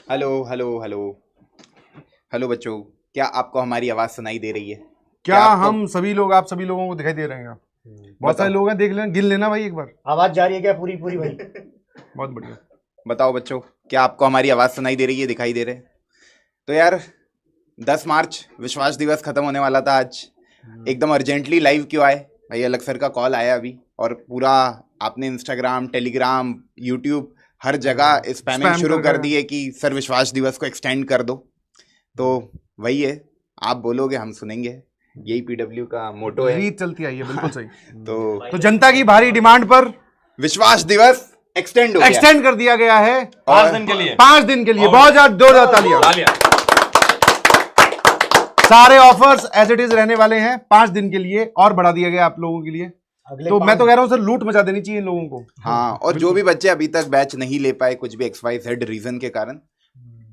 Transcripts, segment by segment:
Hello hello hello hello बच्चों, क्या आपको हमारी आवाज सुनाई दे रही है? क्या हम सभी लोग, आप सभी लोगों को दिखाई दे रहे हैं? बहुत सारे लोग हैं, देख लेना, गिन लेना भाई एक बार। आवाज जा रही है क्या पूरी पूरी भाई? बहुत बढ़िया। बताओ बच्चों, क्या आपको हमारी आवाज सुनाई दे रही है, दिखाई दे रहे? तो यार 10 मार्च विश्वास दिवस खत्म होने वाला था आज, एकदम अर्जेंटली लाइव क्यों आए भाई? अलग सर का कॉल आया अभी और पूरा आपने इंस्टाग्राम, टेलीग्राम, यूट्यूब हर जगह स्पैमिंग शुरू कर दी है कि सर विश्वास दिवस को एक्सटेंड कर दो। तो वही है, आप बोलोगे हम सुनेंगे, यही पीडब्ल्यू का मोटो है, रीत चलती आई है। बिल्कुल सही। तो जनता की भारी डिमांड पर विश्वास दिवस एक्सटेंड कर दिया गया है 5 दिन के लिए। 5 दिन के लिए। बहुत ज्यादा 2 तालियां। सारे ऑफर्स एज इट इज रहने वाले हैं 5 दिन के लिए, और बढ़ा दिया गया आप लोगों के लिए। तो मैं तो कह रहा हूं सर, लूट मचा देनी चाहिए इन लोगों को। हाँ, और जो भी बच्चे अभी तक बैच नहीं ले पाए कुछ भी XYZ रीजन के कारण,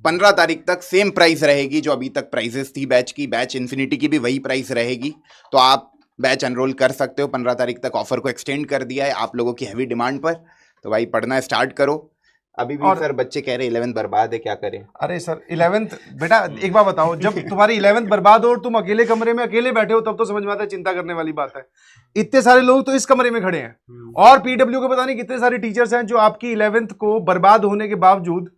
15 तारीख तक सेम प्राइस रहेगी जो अभी तक प्राइसेस थी बैच की। बैच इन्फिनिटी की भी वही प्राइस रहेगी, तो आप बैच एनरोल कर सकते हो। 15 तारीख तक ऑफर को एक्सटेंड कर दिया है आप लोगों की हैवी डिमांड पर। तो भाई पढ़ना स्टार्ट करो। अभी भी सर बच्चे कह रहे 11th बर्बाद है, क्या करें? अरे सर 11th बेटा, एक बार बताओ, जब तुम्हारी 11th बर्बाद हो और तुम अकेले कमरे में अकेले बैठे हो, तब तो समझ में आता है चिंता करने वाली बात है। इतने सारे लोग तो इस कमरे में खड़े हैं, और पीडब्ल्यू के पता नहीं कितने सारे टीचर्स हैं जो आपकी 11th को बर्बाद होने के बावजूद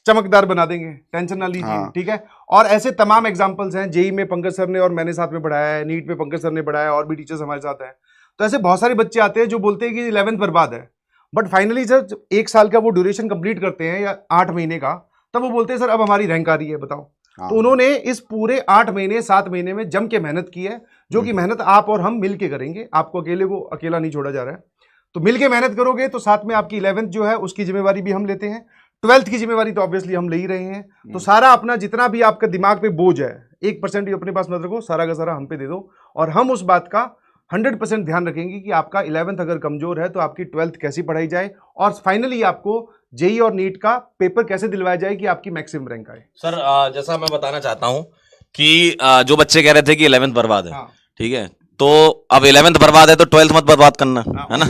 चमकदार बना देंगे। टेंशन ना लीजिए। हाँ। ठीक है। और ऐसे तमाम एग्जाम्पल्स हैं। जेई में पंकज सर ने और मैंने साथ में पढ़ाया है, नीट में पंकज सर ने पढ़ाया है, और भी टीचर्स हमारे साथ हैं। तो ऐसे बहुत सारे बच्चे आते हैं जो बोलते हैं कि 11th बर्बाद है, बट फाइनली सर 1 साल का वो ड्यूरेशन कंप्लीट करते हैं या 8 महीने का, तब वो बोलते हैं सर अब हमारी रैंक आ रही है। बताओ। हाँ। तो उन्होंने इस पूरे 8 महीने 7 महीने में जम के मेहनत की है, जो कि मेहनत आप और हम मिल के करेंगे। आपको अकेले को अकेला नहीं छोड़ा जा रहा है, तो मिल के मेहनत करोगे तो साथ में आपकी 11th जो है उसकी जिम्मेवारी भी हम लेते हैं, 12th की जिम्मेवारी तो ऑब्वियसली हम ले ही रहे हैं। तो सारा अपना जितना भी आपका दिमाग पे बोझ है 1% भी अपने पास मत रखो, सारा का सारा हम पे दे दो, और हम उस बात का 100% ध्यान रखेंगे कि आपका 11th अगर कमजोर है तो आपकी 12th कैसी पढ़ाई जाए, और फाइनली आपको जेई और नीट का पेपर कैसे दिलवाया जाए कि आपकी मैक्सिमम रैंक आए। सर जैसा मैं बताना चाहता हूं कि जो बच्चे कह रहे थे कि 11th बर्बाद है, हाँ। ठीक है, तो अब 11th बर्बाद है तो 12th मत बर्बाद करना, है ना।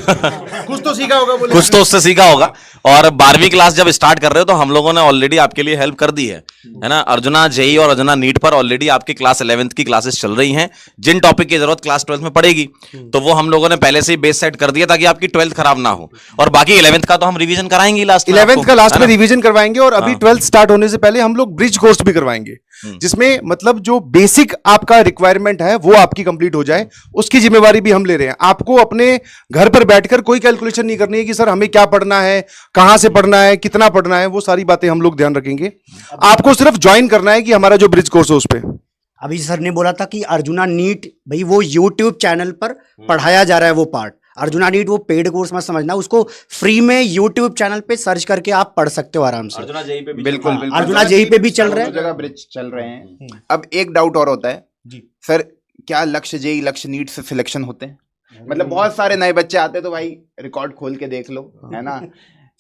कुछ तो सीखा होगा, बोले कुछ तो उससे सीखा होगा। और 12वीं क्लास जब स्टार्ट कर रहे हो तो हम लोगों ने ऑलरेडी आपके लिए हेल्प कर दी है ना। अर्जुना जेई और अर्जुना नीट पर ऑलरेडी आपकी क्लास 11th की क्लासेस चल रही हैं। जिन टॉपिक की जरूरत क्लास 12th में पड़ेगी तो वो हम लोगों ने पहले से ही बेस सेट कर दिया ताकि आपकी 12th खराब ना हो। और बाकी 11th का तो हम रिवीजन कराएंगे लास्ट में, 11th का लास्ट में रिवीजन करवाएंगे, और अभी 12th स्टार्ट होने से पहले हम लोग ब्रिज कोर्स भी करवाएंगे, जिसमें मतलब जो बेसिक आपका रिक्वायरमेंट है वो आपकी कंप्लीट हो जाए, उसकी जिम्मेवारी भी हम ले रहे हैं। आपको अपने घर पर बैठकर कोई कैलकुलेशन नहीं करनी है कि सर हमें क्या पढ़ना है, कहां से पढ़ना है, कितना पढ़ना है, वो सारी बातें हम लोग ध्यान रखेंगे। आपको सिर्फ ज्वाइन करना है कि हमारा जो ब्रिज कोर्स है उस पे। अभी सर ने बोला था कि अर्जुना नीट भाई वो यूट्यूब चैनल पर पढ़ाया जा रहा है वो पार्ट। अर्जुना नीट वो पेड कोर्स मत समझना, उसको फ्री में यूट्यूब चैनल पे सर्च करके आप पढ़ सकते हो आराम से। अर्जुना जेई पे भी बिल्कुल बिल्कुल, अर्जुना जेई पे भी चल रहे हैं, जगह ब्रिज चल रहे हैं। अब एक डाउट और होता है जी सर, क्या लक्ष्य जेई लक्ष्य नीट से सिलेक्शन होते हैं? मतलब बहुत सारे नए बच्चे आते हैं तो भाई रिकॉर्ड खोल के देख लो, है ना,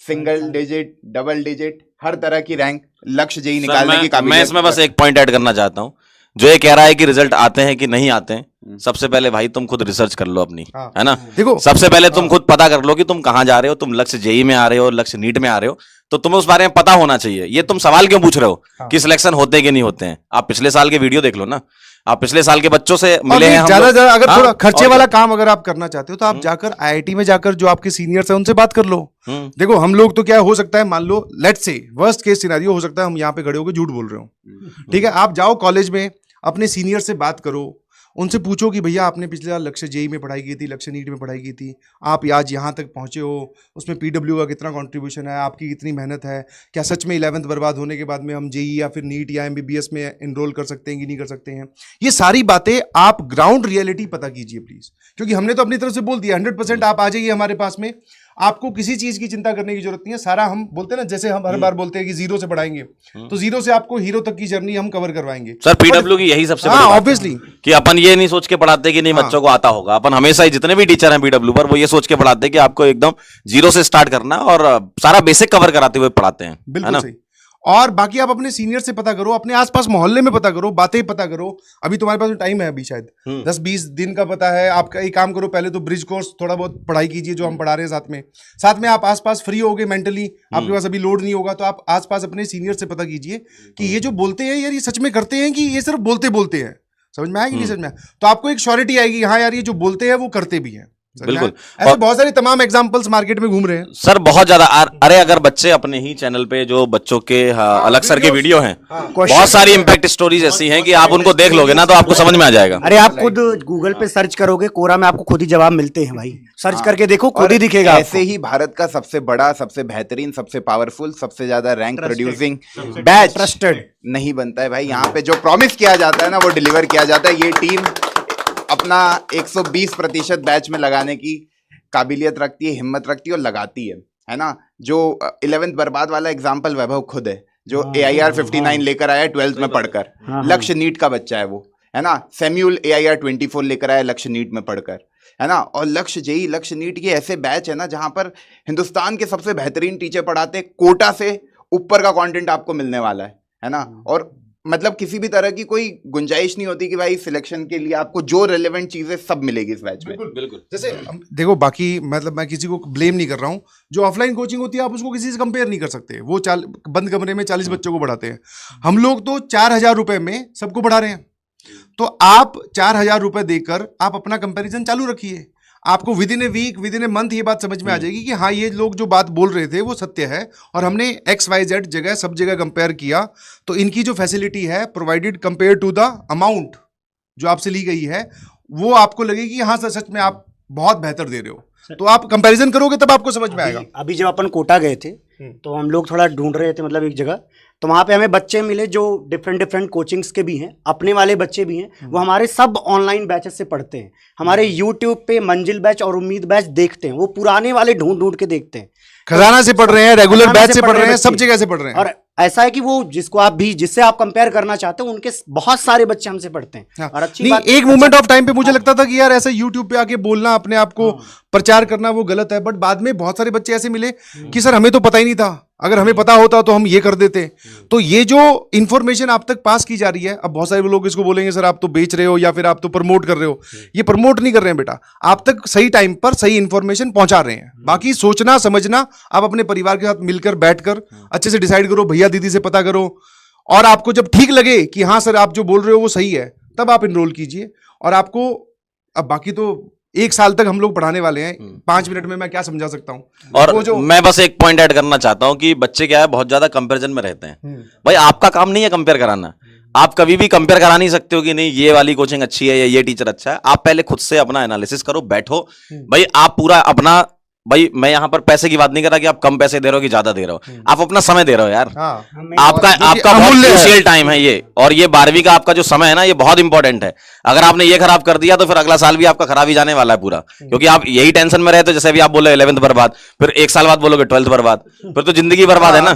सिंगल डिजिट, डबल डिजिट, हर तरह की रैंक लक्ष्य जेई निकालने की काबिलियत। मैं इसमें बस एक पॉइंट ऐड करना चाहता हूं। जो ये कह रहा है कि रिजल्ट आते हैं कि नहीं आते हैं, सबसे पहले भाई तुम खुद रिसर्च कर लो अपनी, है ना। देखो, सबसे पहले तुम खुद पता कर लो कि तुम कहां जा रहे हो। तुम लक्ष्य जेई में आ रहे हो, लक्ष्य नीट में आ रहे हो, तो तुम्हें उस बारे में पता होना चाहिए। ये तुम सवाल क्यों पूछ रहे हो कि सिलेक्शन होते कि नहीं होते हैं? आप पिछले साल के वीडियो देख लो ना, आप पिछले साल के बच्चों से मिले हैं हम ज्यादा लोग। अगर थोड़ा खर्चे और वाला काम अगर आप करना चाहते हो तो आप जाकर आईआईटी में जाकर जो आपके सीनियर्स हैं उनसे बात कर लो। देखो हम लोग तो क्या हो सकता है, मान लो let's say worst case scenario हो सकता है हम यहाँ पे खड़े होकर झूठ बोल रहे हो, ठीक है। आप जाओ कॉलेज में, अपने सीनियर से बात करो, उनसे पूछो कि भैया आपने पिछले साल लक्ष्य जेई में पढ़ाई की थी, लक्ष्य नीट में पढ़ाई की थी, आप आज यहाँ तक पहुँचे हो, उसमें पीडब्ल्यू का कितना कंट्रीब्यूशन है, आपकी कितनी मेहनत है, क्या सच में 11th बर्बाद होने के बाद में हम जेई या फिर नीट या एमबीबीएस में एनरोल कर सकते हैं कि नहीं कर सकते हैं। ये सारी बातें आप ग्राउंड रियलिटी पता कीजिए प्लीज़, क्योंकि हमने तो अपनी तरफ से बोल दिया 100% आप आ जाइए हमारे पास में, आपको किसी चीज की चिंता करने की जरूरत नहीं है। सारा हम बोलते हैं ना, जैसे हम हर बार बोलते हैं कि जीरो से पढ़ाएंगे, तो जीरो से आपको हीरो तक की जर्नी हम कवर करवाएंगे। सर पीडब्ल्यू की यही सबसे बड़ी बात है ऑब्वियसली कि अपन ये नहीं सोच के पढ़ाते कि नहीं बच्चों को आता होगा। अपन हमेशा ही जितने भी टीचर हैं पीडब्ल्यू पर वो ये सोच के पढ़ाते हैं कि आपको एकदम जीरो से स्टार्ट करना और सारा बेसिक कवर कराते हुए पढ़ाते हैं, है बिल्कुल ना। सही। और बाकी आप अपने सीनियर से पता करो, अपने आसपास मोहल्ले में पता करो, बातें पता करो। अभी तुम्हारे पास टाइम है, अभी शायद 10-20 दिन का पता है। आपका एक काम करो, पहले तो ब्रिज कोर्स थोड़ा बहुत पढ़ाई कीजिए जो हम पढ़ा रहे हैं साथ में आप आसपास फ्री होगे मेंटली, आपके पास अभी लोड नहीं होगा, तो आप आसपास अपने सीनियर से पता कीजिए कि ये जो बोलते हैं यार ये सच में करते हैं कि ये सिर्फ बोलते हैं। समझ में आया कि नहीं समझ में आया? तो आपको एक श्योरिटी आएगी, हाँ यार ये जो बोलते हैं वो करते भी हैं। बिल्कुल। ऐसे बहुत सारे तमाम एग्जांपल्स मार्केट में घूम रहे हैं सर, बहुत ज्यादा। अरे अगर बच्चे अपने ही चैनल पे जो बच्चों के अलग सर के वीडियो हैं, बहुत सारी इम्पैक्ट स्टोरीज ऐसी हैं कि आप उनको देख लोगे ना तो आपको समझ में आ जाएगा। अरे आप खुद गूगल पे सर्च करोगे, कोरा में आपको खुद ही जवाब मिलते हैं भाई। सर्च करके देखो, खुद ही दिखेगा। ऐसे ही भारत का सबसे बड़ा, सबसे बेहतरीन, सबसे पावरफुल, सबसे ज्यादा रैंक प्रोड्यूसिंग बैच ट्रस्टेड नहीं बनता है भाई। यहाँ पे जो प्रॉमिस किया जाता है ना वो डिलीवर किया जाता है। ये टीम अपना 120% बैच में लगाने की काबिलियत रखती है, हिम्मत रखती है और लगाती है ना। जो 11th बर्बाद वाला एग्जाम्पल वैभव खुद है, जो AIR 59 लेकर आया 12th में पढ़कर। लक्ष्य नीट का बच्चा है वो, है ना। सैम्यूल AIR 24 लेकर आया लक्ष्य नीट में पढ़कर, है ना। और लक्ष्य जेई, लक्ष्य नीट, ये ऐसे बैच है ना जहां पर हिंदुस्तान के सबसे बेहतरीन टीचर पढ़ाते, कोटा से ऊपर का कंटेंट आपको मिलने वाला है ना। और मतलब किसी भी तरह की कोई गुंजाइश नहीं होती कि भाई सिलेक्शन के लिए आपको जो रेलेवेंट चीजें सब मिलेगी इस बैच में। बिल्कुल। जैसे देखो, बाकी मतलब मैं किसी को ब्लेम नहीं कर रहा हूँ। जो ऑफलाइन कोचिंग होती है आप उसको किसी से कंपेयर नहीं कर सकते। वो बंद कमरे में 40 बच्चों को पढ़ाते हैं, हम लोग तो 4,000 रुपए में सबको पढ़ा रहे हैं। तो आप 4,000 रुपए देकर आप अपना कंपैरिजन चालू रखिए, आपको within a week, within a month ये बात समझ में आ जाएगी कि हाँ ये लोग जो बात बोल रहे थे वो सत्य है। और हमने XYZ जगह सब जगह कंपेयर किया तो इनकी जो फैसिलिटी है provided compare to the amount जो आपसे ली गई है, वो आपको लगेगी हाँ सर सच में आप बहुत बेहतर दे रहे हो। तो आप कंपैरिजन करोगे तब आपको समझ में आएगा। अभी जब अपन कोटा गए थे तो हम लोग थोड़ा ढूंढ रहे थे, मतलब एक जगह, तो वहाँ पे हमें बच्चे मिले जो डिफरेंट कोचिंग्स के भी हैं, अपने वाले बच्चे भी हैं। वो हमारे सब ऑनलाइन बैचेस से पढ़ते हैं। हमारे यूट्यूब पे मंजिल बैच और उम्मीद बैच देखते हैं, वो पुराने वाले ढूंढ के देखते हैं। खजाना से पढ़ रहे हैं, रेगुलर बैच से पढ़ रहे हैं, सब जगह से पढ़ रहे हैं। और ऐसा है कि वो जिससे आप कंपेयर करना चाहते हो, उनके बहुत सारे बच्चे हमसे पढ़ते हैं। हाँ। और अच्छी नहीं, बात, एक मोमेंट ऑफ टाइम पे मुझे लगता था कि यार ऐसा यूट्यूब पे आके बोलना, अपने आप को प्रचार करना वो गलत है। बट बाद में बहुत सारे बच्चे ऐसे मिले कि सर हमें तो पता ही नहीं था, अगर हमें पता होता तो हम ये कर देते। तो ये जो इंफॉर्मेशन आप तक पास की जा रही है, अब बहुत सारे लोग इसको बोलेंगे सर आप तो बेच रहे हो या फिर आप तो प्रमोट कर रहे हो। ये प्रमोट नहीं कर रहे हैं बेटा, आप तक सही टाइम पर सही इंफॉर्मेशन पहुंचा रहे हैं। बाकी सोचना समझना आप अपने परिवार के साथ मिलकर बैठकर अच्छे से डिसाइड करो, भैया दीदी से पता करो, और आपको जब ठीक लगे कि हाँ सर आप जो बोल रहे हो वो सही है, तब आप इनरोल कीजिए। और आपको अब बाकी तो 1 साल तक हम लोग पढ़ाने वाले हैं, 5 मिनट में मैं क्या समझा सकता हूँ। और मैं बस एक पॉइंट ऐड करना चाहता हूं कि बच्चे क्या है बहुत ज्यादा कंपैरिजन में रहते हैं। भाई आपका काम नहीं है कंपेयर कराना, आप कभी भी कंपेयर करा नहीं सकते हो कि नहीं ये वाली कोचिंग अच्छी है या ये टीचर अच्छा है। आप पहले खुद से अपना एनालिसिस करो, बैठो भाई, आप पूरा अपना, भाई मैं यहां पर पैसे की बात नहीं कर रहा कि आप कम पैसे दे रहे हो कि ज्यादा दे रहे हो, आप अपना समय दे रहे हो यार। आपका बहुत क्रूशियल टाइम है ये, और ये 12वीं का आपका जो समय है ना ये बहुत इंपॉर्टेंट है। अगर आपने ये खराब कर दिया तो फिर अगला साल भी आपका खराब ही जाने वाला है पूरा, क्योंकि आप यही टेंशन में रहते हो। जैसे अभी आप बोले 11th बर्बाद, फिर 1 साल बाद बोलोगे 12th बर्बाद, फिर तो जिंदगी बर्बाद है ना।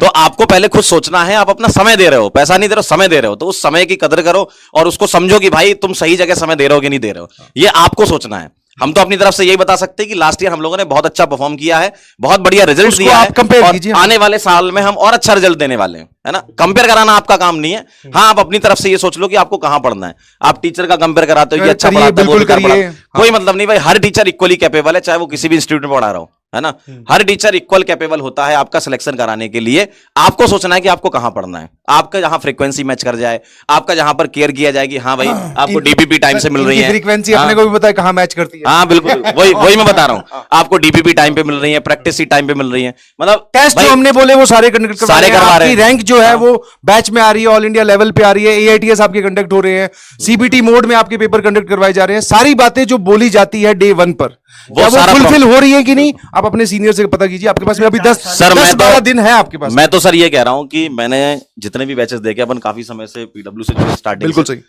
तो आपको पहले खुद सोचना है, आप अपना समय दे रहे हो, पैसा नहीं दे रहे हो, समय दे रहे हो, तो उस समय की कदर करो और उसको समझो कि भाई तुम सही जगह समय दे रहे हो कि नहीं दे रहे हो, ये आपको सोचना है। हम तो अपनी तरफ से यही बता सकते हैं कि लास्ट ईयर हम लोगों ने बहुत अच्छा परफॉर्म किया है, बहुत बढ़िया रिजल्ट दिया है, और आने वाले साल में हम और अच्छा रिजल्ट देने वाले हैं, है ना। कंपेयर कराना आपका काम नहीं है। हाँ, आप अपनी तरफ से ये सोच लो कि आपको कहां पढ़ना है। आप टीचर का कंपेयर कराते हो, ये अच्छा पढ़ाता है, वो बेकार पढ़ाता है, कोई मतलब नहीं भाई। हर टीचर इक्वली कैपेबल है, चाहे वो किसी भी इंस्टीट्यूट में पढ़ा रहा हो, है ना। हर टीचर इक्वल कैपेबल होता है आपका सिलेक्शन कराने के लिए। आपको सोचना है कि आपको कहां पढ़ना है, आपका जहां फ्रीक्वेंसी मैच कर जाए, आपका जहां पर केयर किया जाए कि हाँ भाई आपको डीपीपी टाइम से मिल रही है, फ्रीक्वेंसी अपने को भी पता है कहां मैच करती है। हाँ बिल्कुल, वही मैं बता रहा हूँ, आपको डीपीपी टाइम पे मिल रही है, प्रैक्टिस टाइम पे मिल रही है, मतलब टेस्ट जो हमने बोले वो सारे कंडक्ट सारे करवा रहे हैं। रैंक जो है वो बैच में आ रही है, ऑल इंडिया लेवल पे आ रही है, AITS आपके कंडक्ट हो रहे हैं, CBT मोड में आपके पेपर कंडक्ट करवाए जा रहे हैं। सारी बातें जो बोली जाती है डे 1 पर वो फुलफिल हो रही है कि नहीं, आप अपने सीनियर से पता कीजिए। आपके पास में अभी 10-12 दिन है आपके पास। मैं तो सर ये कह रहा हूं कि मैंने जितने भी बैचेस देखे, अपन काफी समय से PW से जो स्टार्टिंग, बिल्कुल सही,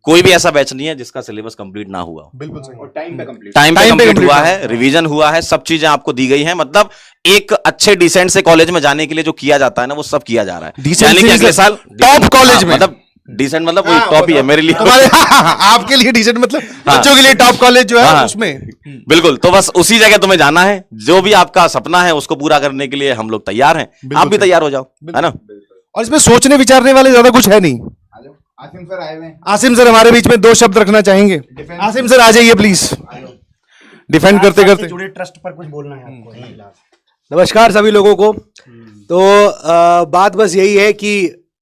कोई भी ऐसा बैच नहीं है जिसका सिलेबस कंप्लीट ना हुआ हो। बिल्कुल सही, और टाइम पे कंप्लीट हुआ है, रिवीजन हुआ है, सब चीजें आपको दी गई हैं। मतलब एक अच्छे डिसेंट से कॉलेज में जाने के लिए जो किया जाता है ना, वो सब किया जा रहा है। यानी कि अगले साल टॉप कॉलेज में, मतलब डिसेंट मतलब वही टॉप ही है मेरे लिए। आपके लिए डिसेंट मतलब बच्चों के लिए टॉप कॉलेज जो है उसमें बिल्कुल। तो बस उसी जगह तुम्हें जाना है, जो भी आपका सपना है उसको पूरा करने के लिए हम लोग तैयार हैं, आप भी तैयार हो जाओ, है ना। और इसमें सोचने विचारने वाले ज्यादा कुछ है नहीं। आसिम सर आए हुए हैं। आसिम सर हमारे बीच में 2 शब्द रखना चाहेंगे। आसिम सर आ जाइए प्लीज, डिफेंड करते करते। जुड़े ट्रस्ट पर कुछ बोलना है आपको। नमस्कार सभी लोगों को। तो बात बस यही है कि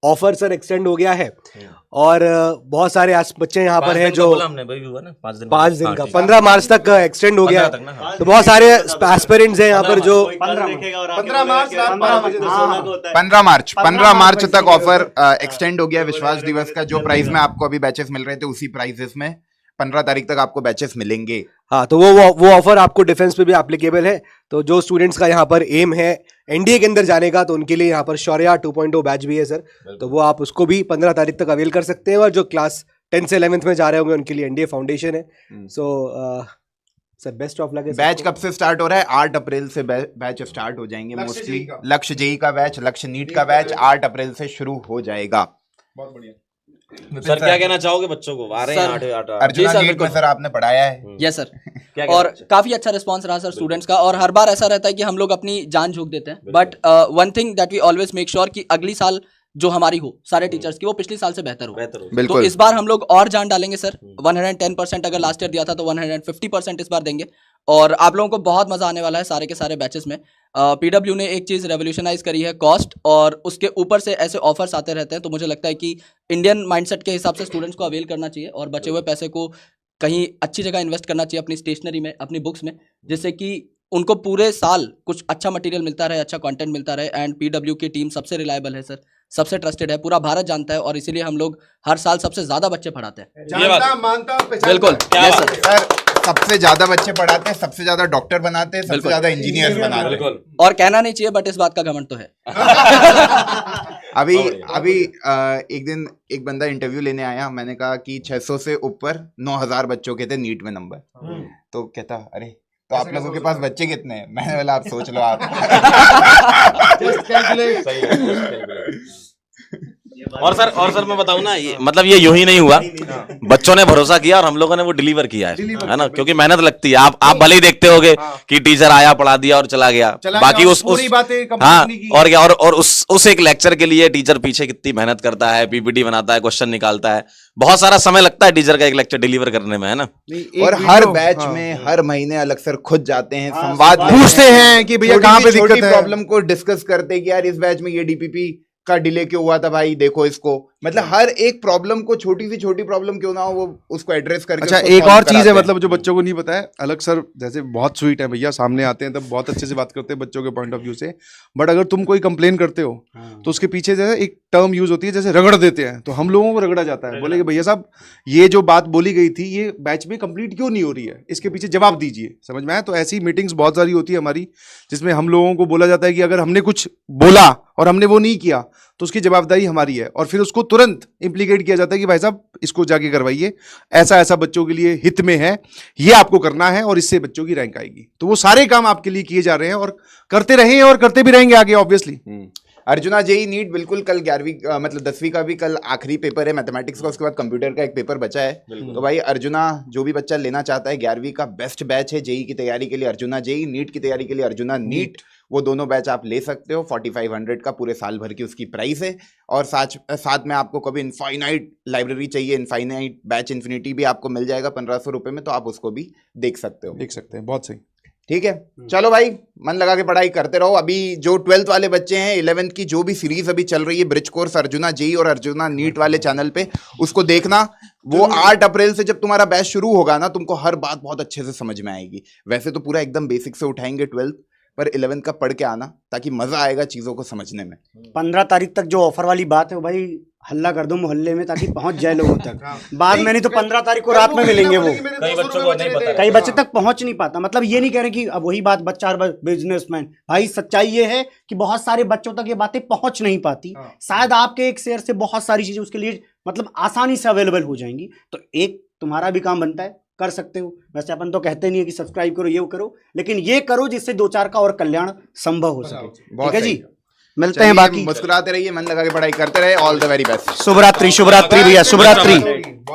ऑफर सर एक्सटेंड हो गया है और बहुत सारे बच्चे यहाँ पर हैं जो 5 दिन का 15 मार्च तक एक्सटेंड हो गया है। तो बहुत सारे एस्पिरेंट्स हैं यहाँ पर जो 15 मार्च तक ऑफर एक्सटेंड हो गया विश्वास दिवस का। जो प्राइस में आपको अभी बैचेस मिल रहे थे उसी प्राइसेस में 15 तारीख तक आपको बैचेस मिलेंगे। हाँ, तो वो ऑफर आपको डिफेंस पे भी एप्लीकेबल है। तो जो स्टूडेंट्स का यहाँ पर एम है एनडीए के अंदर जाने का, तो उनके लिए यहाँ पर शौर्या 2.0 बैच भी है सर। तो वो आप उसको भी 15 तारीख तक अवेल कर सकते हैं। और जो क्लास 10 से 11th में जा रहे होंगे उनके लिए एनडीए फाउंडेशन है। So sir best of luck. Batch कब से स्टार्ट हो रहा है? 8 अप्रैल से बैच स्टार्ट हो जाएंगे मोस्टली। लक्ष्य जेई का बैच, लक्ष्य नीट का बैच 8 अप्रैल से शुरू हो जाएगा। बहुत बढ़िया सर क्या कहना चाहोगे बच्चों को? आ रहे हैं 8 अर्जुना नीट में सर आपने पढ़ाया है। यस सर, और काफी अच्छा रिस्पांस रहा सर स्टूडेंट्स का। और हर बार ऐसा रहता है कि हम लोग अपनी जान झोंक देते हैं, but one thing that we always make sure कि अगली साल जो हमारी हो सारे टीचर्स की वो पिछले साल से बेहतर हो। तो इस बार हम लोग और जान डालेंगे सर। 110% अगर लास्ट ईयर दिया था तो 150% इस बार देंगे। और आप लोगों को बहुत मजा आने वाला है सारे के सारे बैचेस में। पीडब्ल्यू ने एक चीज़ रेवोल्यूशनाइज करी है, कॉस्ट, और उसके ऊपर से ऐसे ऑफर्स आते रहते हैं। तो मुझे लगता है कि इंडियन माइंडसेट के हिसाब से स्टूडेंट्स को अवेल करना चाहिए और बचे हुए पैसे को कहीं अच्छी जगह इन्वेस्ट करना चाहिए, अपनी स्टेशनरी में, अपनी बुक्स में, जिससे कि उनको पूरे साल कुछ अच्छा मटेरियल मिलता रहे, अच्छा कंटेंट मिलता रहे। एंड पीडब्ल्यू की टीम सबसे रिलायबल है सर, सबसे ट्रस्टेड है, पूरा भारत जानता है और इसीलिए हम लोग हर साल सबसे ज्यादा बच्चे पढ़ाते हैं। बिल्कुल, क्या सर सबसे ज्यादा बच्चे पढ़ाते हैं, सबसे ज्यादा डॉक्टर बनाते हैं, सबसे ज्यादा इंजीनियर्स बनाते हैं। और कहना नहीं चाहिए बट इस बात का घमंड तो है। अभी एक दिन एक बंदा इंटरव्यू लेने आया, मैंने कहा कि 600 से ऊपर 9000 बच्चों के थे नीट में नंबर। तो कहता अरे तो आप लोगों के पास बच्चे कितने हैं? मैंने बोला आप सोच लो आप। और सर मैं बताऊं ना, मतलब ये यूं ही नहीं हुआ, बच्चों ने भरोसा किया और हम लोगों ने वो डिलीवर किया है ना, क्योंकि मेहनत लगती है। आप भले ही देखते होगे कि टीचर आया पढ़ा दिया और चला गया, बाकी उस हाँ और क्या, और उस एक लेक्चर के लिए टीचर पीछे कितनी मेहनत करता है, पीपीटी बनाता है, क्वेश्चन निकालता है, बहुत सारा समय लगता है टीचर का एक लेक्चर डिलीवर करने में, है ना। और हर बैच में हर महीने अलग सर खुद जाते हैं, संवाद पूछते हैं कि भैया कहाँ पे दिक्कत है, प्रॉब्लम को डिस्कस करते हैं कि यार इस बैच में ये डीपीपी का डिले क्यों हुआ था भाई, देखो इसको। मतलब हर एक प्रॉब्लम को, छोटी सी छोटी प्रॉब्लम क्यों ना हो, वो उसको एड्रेस करके। अच्छा, एक और चीज है मतलब जो बच्चों को नहीं पता है, अलग सर जैसे बहुत स्वीट है भैया, सामने आते हैं तब बहुत अच्छे से बात करते हैं बच्चों के पॉइंट ऑफ व्यू से। बट अगर तुम कोई कंप्लेन करते हो तो उसके पीछे जैसे एक टर्म यूज होती है, जैसे रगड़ देते हैं, तो हम लोगों को रगड़ा जाता है। बोले कि भैया साहब ये जो बात बोली गई थी ये बैच में कंप्लीट क्यों नहीं हो रही है, इसके पीछे जवाब दीजिए। समझ में आया? तो ऐसी मीटिंग्स बहुत सारी होती है हमारी, जिसमें हम लोगों को बोला जाता है कि अगर हमने कुछ बोला और हमने वो नहीं किया तो उसकी जवाबदारी हमारी है, और फिर उसको तुरंत इम्प्लीकेट किया जाता है कि भाई साहब इसको जाके करवाइए, ऐसा ऐसा बच्चों के लिए हित में है, ये आपको करना है और इससे बच्चों की रैंक आएगी। तो वो सारे काम आपके लिए किए जा रहे हैं और करते रहे और करते भी रहेंगे आगे ऑब्वियसली। अर्जुना जेई नीट बिल्कुल कल 11वीं मतलब 10वीं का भी कल आखिरी पेपर है मैथमेटिक्स का, उसके बाद कंप्यूटर का एक पेपर बचा है। तो भाई अर्जुना जो भी बच्चा लेना चाहता है, 11वीं का बेस्ट बैच है जेई की तैयारी के लिए अर्जुना जेई, नीट की तैयारी के लिए अर्जुना नीट, वो दोनों बैच आप ले सकते हो। 4500 का पूरे साल भर की उसकी प्राइस है। और साथ में आपको कभी इनफाइनाइट लाइब्रेरी चाहिए, इनफाइनाइट बैच इन्फिनिटी भी आपको मिल जाएगा 1500 रुपये में, तो आप उसको भी देख सकते हो। देख सकते हैं, बहुत सही। ठीक है, चलो भाई मन लगा के पढ़ाई करते रहो। अभी जो 12th वाले बच्चे हैं, 11th की जो भी सीरीज अभी चल रही है ब्रिज कोर्स अर्जुना जेई और अर्जुना नीट वाले चैनल पे, उसको देखना। वो 8 अप्रैल से जब तुम्हारा बैच शुरू होगा ना, तुमको हर बात बहुत अच्छे से समझ में आएगी। वैसे तो पूरा एकदम बेसिक से उठाएंगे 12th, पर 11th का पढ़ के आना, ताकि मजा आएगा चीजों को समझने में। 15 तारीख तक जो ऑफर वाली बात है वो भाई हल्ला कर दो मोहल्ले में, ताकि पहुंच जाए लोगों तक। बाद में नहीं तो 15 तारीख को रात में मिलेंगे वो। कई बच्चे तक पहुंच नहीं पाता। मतलब ये नहीं कह रहे कि अब वही बात बच्चा बिजनेसमैन, भाई सच्चाई ये है कि बहुत सारे बच्चों तक ये बातें पहुंच नहीं पाती। शायद आपके एक शेयर से बहुत सारी चीजें उसके लिए मतलब आसानी से अवेलेबल हो जाएंगी। तो एक तुम्हारा भी काम बनता है, कर सकते हो। वैसे अपन तो कहते नहीं है कि सब्सक्राइब करो ये करो, लेकिन ये करो जिससे 2-4 का और कल्याण संभव हो सके। ठीक है जी, मिलते हैं। बाकी मुस्कुराते रहिए, मन लगा के पढ़ाई करते रहे। All the very best. शुभ रात्रि भैया, शुभ रात्रि।